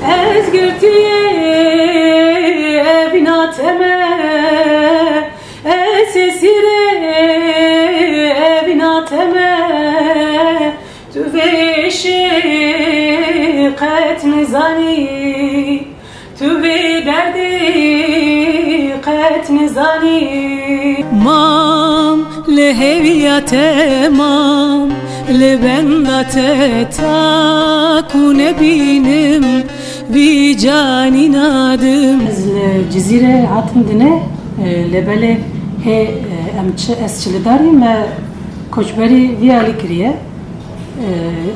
Ezgirtiye binateme Sesire binateme Tüve şiqet nizani Tüve derdi qet nizani Mam leheviyate mam Lebendate taku nebinim Vi cani nadim Ez cizire hatim dine lebele he emçe esçilidari me koçberi viyali kiriye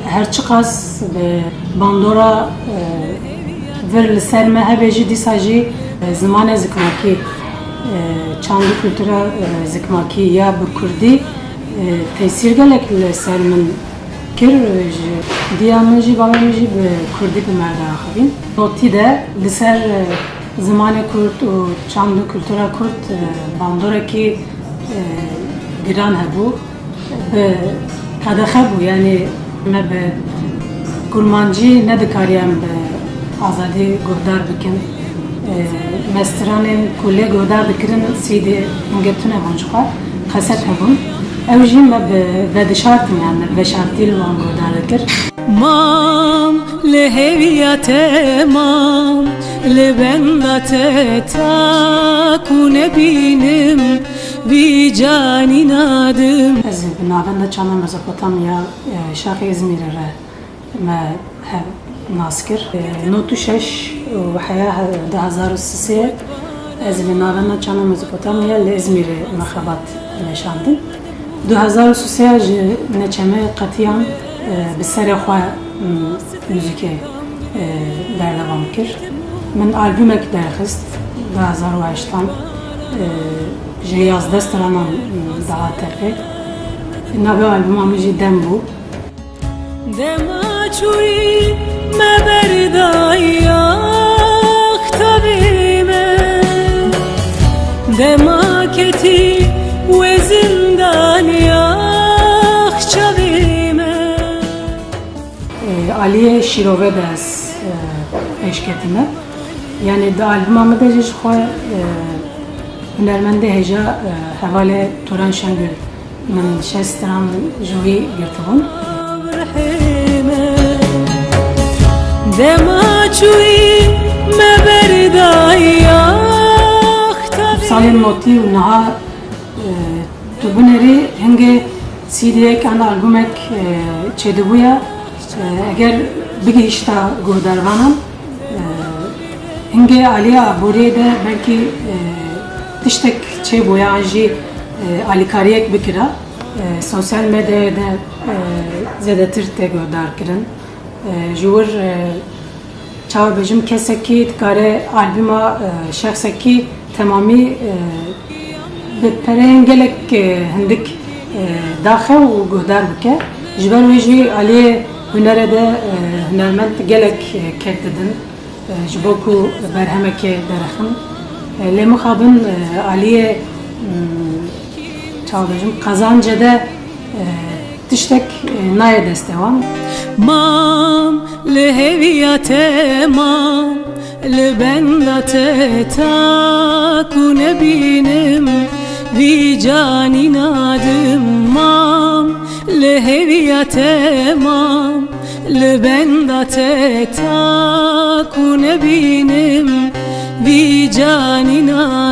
her çıkas bandora ver serme hebeci disajı zamane zikmaki çanlı kültüre zikmaki ya bu kurdi tesir gelek sermin kir diyamıcı bağımıcı be kurdi bir merda xabin noti de liser zamane kurt o çanlı kültüre kurt bandora ki giran hebu be kadaxe bu yani me be kurmancı ne dikariyem be azadi guhdar bikin mestranên ku lê guhdar dikirin sîdê getune bonçxwa xeset hebûn ew jî me bi vedişartin yani veşartî li wan guhdar dikir mam li hêviya te mam li benda te ta ku nebînim vî canî nadim ez bi navenda çanda Mezopotamya şaxê İzmîrê re me hev ناسكر نوتو شش وحياة 2003 از نارنا چانا مزوپوتامیا لإزمیر مخابات نشاندن 2003 نچمه قطیان بسر خوا موزیک دردوام کر من آلبومک درخست 2008 جه 11 سترانان daha terfi نابه آلبومامı جدن بو دماچوی مبردایا اختبیمه دماکتی و زندانیا اخچبیمه Aliye Şirove bes eşketime yani da albümamı da jiş xoy hünermende heja hevale Turan Şengül min şestran jovi girtibun Demaçuy meberdaya salin noti u naha tu buneri henge CD'ye kan albumek çedebuya eğer bir işta guhdarvanam henge aliya buraya belki tiştek çe boya aji alikariyek bikira sosyal medyada zedetir te guhdar kirin jur çav bejim keseki kare albüma şahseki tamamı be perengelek hindik daxil u guhdar bike jber veji ali hünerede hünermend gelek kertedin jboku berhemeke deraxin le muhabın aliye çav bejim kazancede tiştek naya destevan Mam leheviyate mam lebenda te ta ku nebinim vi cani nadim mam leheviyate mam lebenda te ta ku nebinim vi cani nadim